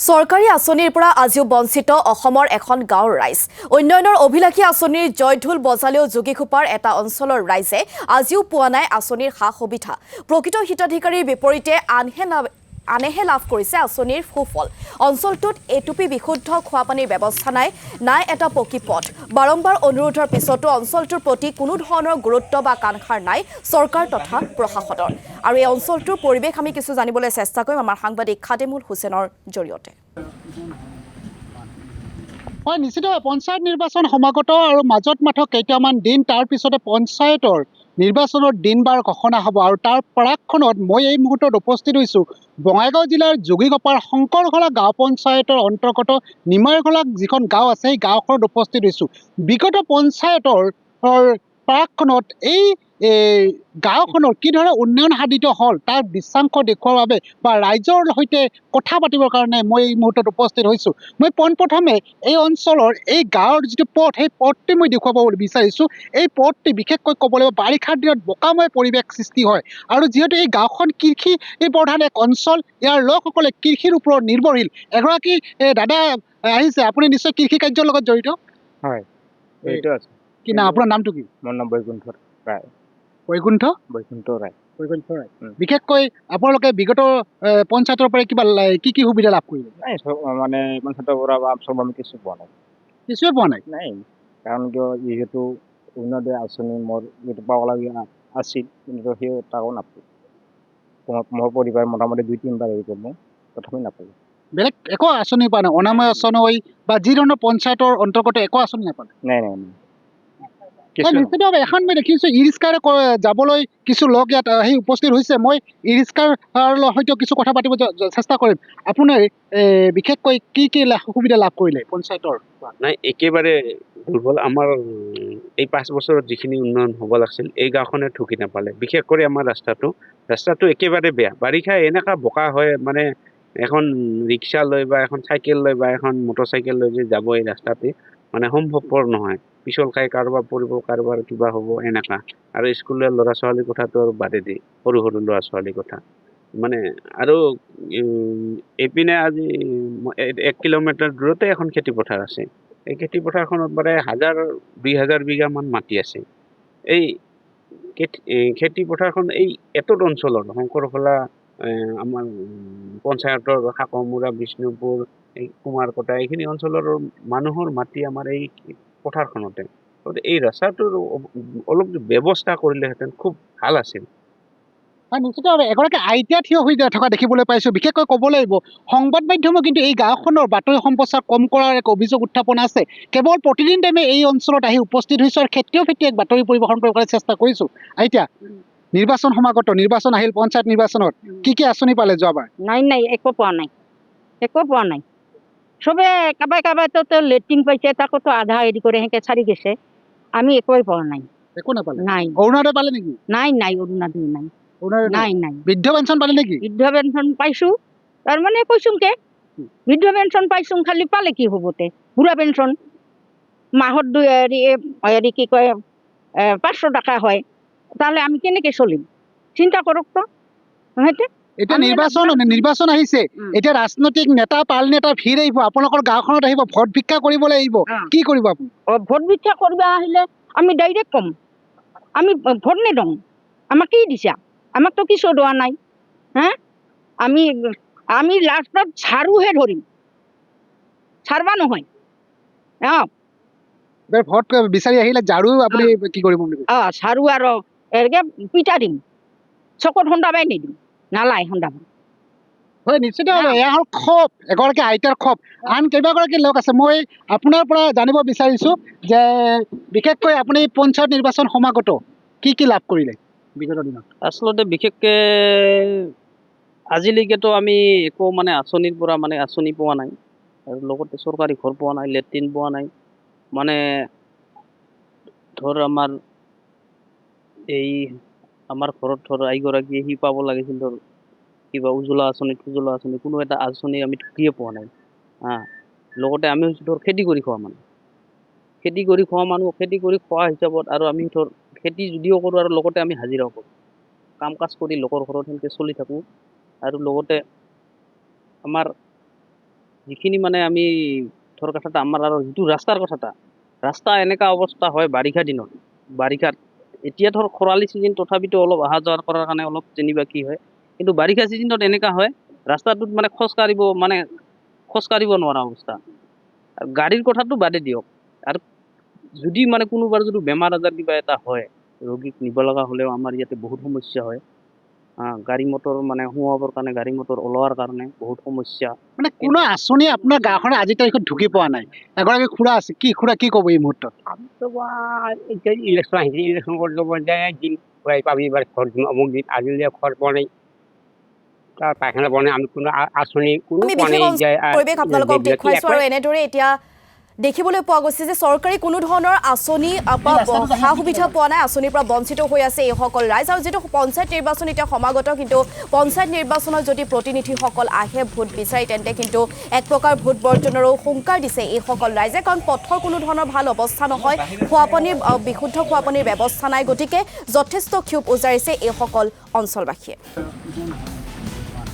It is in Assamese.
চৰকাৰী আঁচনিৰ পৰা আজিও বঞ্চিত অসমৰ এখন গাঁৱৰ ৰাইজ। উন্নয়নৰ অভিলাষী আঁচনিৰ জয়ঢোল বজালেও যোগীঘোপাৰ এটা অঞ্চলৰ ৰাইজে আজিও পোৱা নাই আঁচনিৰ সা-সুবিধা। প্ৰকৃত হিতাধিকাৰীৰ বিপৰীতে আনেহে লাভ কৰিছে আঁচনিৰ সুফল। অঞ্চলটোত এটুপি বিশুদ্ধ খোৱাপানীৰ ব্যৱস্থা নাই এটা পকী পথ। বাৰম্বাৰ অনুৰোধৰ পিছতো অঞ্চলটোৰ প্ৰতি কোনো ধৰণৰ গুৰুত্ব বা কাণসাৰ নাই চৰকাৰ তথা প্ৰশাসনৰ। আৰু এই অঞ্চলটোৰ পৰিৱেশ আমি কিছু জানিবলৈ চেষ্টা কৰিম আমাৰ সাংবাদিক খাদিমুল হুছেইনৰ জৰিয়তে। হয়, নিশ্চিতভাৱে পঞ্চায়ত নিৰ্বাচন সমাগত আৰু মাজত মাত্ৰ কেইটামান দিন তাৰ পিছতে পঞ্চায়তৰ নিৰ্বাচনৰ দিন বাৰ ঘোষণা হ'ব আৰু তাৰ প্ৰাকখনত মই এই মুহূৰ্তত উপস্থিত হৈছোঁ বঙাইগাঁও জিলাৰ যোগীঘোপাৰ শংকৰঘলা গাঁও পঞ্চায়তৰ অন্তৰ্গত নিমাৰঘলা যিখন গাঁও আছে সেই গাঁওখনত উপস্থিত হৈছোঁ। বিগত পঞ্চায়তৰ প্ৰাকখনত এই গাঁওখনৰ কিদৰে উন্নয়ন সাধিত হ'ল তাৰ দৃশ্যাংশ দেখুওৱাৰ বাবে বা ৰাইজৰ সৈতে কথা পাতিবৰ কাৰণে মই এই মুহূৰ্তত উপস্থিত হৈছোঁ। মই পোনপ্ৰথমে এই অঞ্চলৰ এই গাঁৱৰ যিটো পথ সেই পথটি মই দেখুৱাব বিচাৰিছোঁ। এই পথটি বিশেষকৈ ক'ব লাগিব বাৰিষাৰ দিনত বোকাময় পৰিৱেশ সৃষ্টি হয় আৰু যিহেতু এই গাঁওখন কৃষি প্ৰধান এক অঞ্চল, ইয়াৰ লোকসকলে কৃষিৰ ওপৰত নিৰ্ভৰশীল। এগৰাকী দাদা আহিছে, আপুনি নিশ্চয় কৃষি কাৰ্যৰ লগত জড়িত? হয়, এইটো আছে। কি নাম আপোনাৰ? নামটো কি? মোৰ নাম বৈকুণ্ঠ ৰায়। বৈকুণ্ঠ ৰায়। বিশেষকৈ আপোনালোকে বিগত পঞ্চায়তৰ পৰা কি সুবিধা লাভ কৰিলে? নাই মানে পঞ্চায়তৰ পৰা বা চব আমি কিছু পোৱা নাই। কিছুৱে পোৱা নাই? নাই, কাৰণ কিয় যিহেতু উন্নতি আঁচনি মোৰ যিটো পাবলগীয়া আছিল কিন্তু সেই তাকো নাপালোঁ। মোৰ পৰিবাৰ মোটামুটি 2-3 বাৰ হেৰি কৰিলোঁ, তথাপি নাপালোঁ। বেলেগ একো আঁচনি পোৱা নাই? অনাময় আঁচনি বা যি ধৰণৰ পঞ্চায়তৰ অন্তৰ্গত একো আঁচনি নাপালে? নাই। নিশ্চিতভাৱে এখন মই দেখিছোঁ ই ৰিক্সাৰে যাবলৈ কিছু লোক ইয়াত আহি উপস্থিত হৈছে। মই ই ৰিক্সাৰ সৈতে কিছু কথা পাতিব চেষ্টা কৰিম। আপোনাৰ বিশেষকৈ কি সুবিধা লাভ কৰিলে পঞ্চায়তৰ? নাই, একেবাৰে দুৰ্বল। আমাৰ এই 5 বছৰত যিখিনি উন্নয়ন হ'ব লাগিছিল এই গাঁওখনে ঢুকি নাপালে। বিশেষ কৰি আমাৰ ৰাস্তাটো একেবাৰে বেয়া। বাৰিষা এনেকুৱা বোকা হয়, মানে এখন ৰিক্সা লৈ বা এখন চাইকেল লৈ বা এখন মটৰচাইকেল লৈ যে যাব এই ৰাস্তাতে মানে সম্ভৱপৰ নহয়। পিছল খাই কাৰোবাৰ পৰিব, কাৰোবাৰ কিবা হ'ব এনেকুৱা। আৰু স্কুলীয়া ল'ৰা ছোৱালীৰ কথাটো আৰু বাদে দি, সৰু ল'ৰা ছোৱালীৰ কথা মানে। আৰু এইপিনে আজি 1 কিলোমিটাৰ দূৰতে এখন খেতি পথাৰ আছে। এই খেতি পথাৰখনত মানে 1000-2000 বিঘামান মাটি আছে। এই খেতি পথাৰখন এই এটত অঞ্চলৰ শংকৰঘলা আমাৰ পঞ্চায়তৰ শাকমুৰা, বিষ্ণুপুৰ, এই কুমাৰকটা এইখিনি অঞ্চলৰ মানুহৰ মাটি আমাৰ এই পথাৰখনতে। এই ৰাস্তাটোৰ অলপ ব্যৱস্থা কৰিলেহেঁতেন খুব ভাল আছিল। হয়, নিশ্চিতভাৱে এগৰাকী আইতা থিয় হৈ থকা দেখিবলৈ পাইছোঁ। বিশেষকৈ ক'ব লাগিব সংবাদ মাধ্যমে কিন্তু এই গাঁওখনৰ বাতৰি সম্প্ৰচাৰ কম কৰাৰ এক অভিযোগ উত্থাপন আছে। কেৱল প্ৰতিদিন টাইমে এই অঞ্চলত আহি উপস্থিত হৈছোঁ আৰু খেতিয়ে এক বাতৰি পৰিৱেশন কৰিবলৈ চেষ্টা কৰিছোঁ। আইতা, নিৰ্বাচন সমাগত, নিৰ্বাচন আহিল, পঞ্চায়ত নিৰ্বাচনত কি আঁচনি পালে যোৱাবাৰ? নাই, একো পোৱা নাই। চবে কাবাই লেট্ৰিন পাইছে, তাকোতো আধা হেৰি কৰে সেনেকে ছাড়ি গেছে। আমি একোৱে পোৱা নাই। একো নাপালে? নাই। অৰুণোদয় পালে নেকি? নাই, অৰুণোদয় নাই। নাই। বৃদ্ধ পেঞ্চন পালে নেকি? বৃদ্ধ পেঞ্চন পাইছোঁ, তাৰমানে কৈছোঁকে বৃদ্ধ পেঞ্চন পাইছোঁ, খালি পালে কি হ'বতে বুঢ়া পেঞ্চন মাহত হেৰি কি কয় 500 টাকা হয়। তাহলে আমি কেনেকে চলিম? চিন্তা কৰক তো। হয়তো এতিয়া নিৰ্বাচন আহিছে, এতিয়া ৰাজনৈতিক নেতা পাল নেতা ভিৰ আহিব, আপোনালোকৰ গাঁওখনত আহিব, ভোট ভিক্ষা কৰিবলৈ আহিব, কি কৰিব আপুনি? ভোট ভিক্ষা কৰিব আহিলে আমি ডাইৰেক্ট ক'ম আমি ভোট নিদিওঁ। আমাক কি দিছা? আমাকতো কিছু দিয়া নাই। আমি লাষ্টত ঝাৰুহে ধৰিম, ছাৰবা নহয়। ভোট বিচাৰি আহিলে ঝাৰু আপুনি কি কৰিব? ঝাৰু আৰু এনেকে পিঠা দিম, চকুত খুন্দাবাই নিদিম, নালাই খুন্দাব। হয়, নিশ্চিতভাৱে এয়া হ'ল ক্ষোভ, এগৰাকী আইতাৰ ক্ষোভ। আন কেইবাগৰাকী লোক আছে। মই আপোনাৰ পৰা জানিব বিচাৰিছোঁ যে বিশেষকৈ আপুনি পঞ্চায়ত নিৰ্বাচন সমাগত কি লাভ কৰিলে বিগত দিনত? আচলতে বিশেষকৈ আজিলৈকেতো আমি একো মানে আঁচনিৰ পৰা মানে আঁচনি পোৱা নাই, আৰু লগতে চৰকাৰী ঘৰ পোৱা নাই, লেট্ৰিন পোৱা নাই। মানে ধৰ আমাৰ ঘৰত ধৰ আইগৰাকীয়ে সি পাব লাগিছিল ধৰ কিবা উজ্জ্বলা আঁচনি কোনো এটা আঁচনি আমি ঢুকিয়ে পোৱা নাই। লগতে আমি ধৰ খেতি কৰি খোৱা মানুহ, খেতি কৰি খোৱা হিচাপত আৰু আমি ধৰ খেতি যদিও কৰোঁ আৰু লগতে আমি হাজিৰাও কৰোঁ, কাম কাজ কৰি লোকৰ ঘৰত সেনেকৈ চলি থাকোঁ। আৰু লগতে আমাৰ যিখিনি মানে আমি ধৰ কথাটা আমাৰ আৰু যিটো ৰাস্তাৰ কথাটা, ৰাস্তা এনেকা অৱস্থা হয় বাৰিষা দিনত, বাৰিষাত এতিয়া ধৰ খৰালি ছিজন তথাপিতো অলপ অহা যোৱা কৰাৰ কাৰণে অলপ যেনিবা কি হয়, কিন্তু বাৰিষা ছিজনত এনেকা হয় ৰাস্তাটোত মানে খোজকাঢ়িব নোৱাৰা অৱস্থা। আৰু গাড়ীৰ কথাটো বাদে দিয়ক, আৰু যদি মানে কোনোবাৰ যদি বেমাৰ আজাৰ কিবা এটা হয়, ৰোগীক নিব লগা হ'লেও আমাৰ ইয়াতে বহুত সমস্যা হয়। গাড়ী মটৰ মানে সোমাবৰ কাৰণে, গাড়ী মটৰ ওলোৱাৰ কাৰণে বহুত সমস্যা। মানে কোনো আঁচনি আপোনাৰ গাঁওখনে আজি তাৰিখত ঢুকি পোৱা নাই। এগৰাকী খুৰা আছে, খুৰা কি ক'ব এই মুহূৰ্তত? তো এতিয়া ইলেকশ্যন আহিছে, ইলেকশ্যন কৰি ল'ব যায় দিন ঘূৰাই পাবি এবাৰ ঘৰ দিম অমুক দিন, আজিলৈ ঘৰ পোৱা নাই, তাৰ পায়খানা পোৱা নাই, আমি কোনো আঁচনি কোনো আমি পোৱা নাই। বিশেষ পৰিৱেশ আপোনালোকক দেখুৱাইছো আৰু এনেদৰে এতিয়া দেখিবলৈ পোৱা গৈছে যে চৰকাৰী কোনো ধৰণৰ আঁচনি সা সুবিধা পোৱা নাই, আঁচনিৰ পৰা বঞ্চিত হৈ আছে এইসকল ৰাইজ। আৰু যিটো পঞ্চায়ত নিৰ্বাচন এতিয়া সমাগত, কিন্তু পঞ্চায়ত নিৰ্বাচনত যদি প্ৰতিনিধিসকল আহে ভোট বিচাৰি, তেন্তে কিন্তু এক প্ৰকাৰ ভোট বৰ্জনৰো হুংকাৰ দিছে এইসকল ৰাইজে। কাৰণ পথৰ কোনো ধৰণৰ ভাল অৱস্থা নহয়, খোৱাপানীৰ বিশুদ্ধ খোৱাপানীৰ ব্যৱস্থা নাই, গতিকে যথেষ্ট ক্ষোভ উজাৰিছে এইসকল অঞ্চলবাসীয়ে।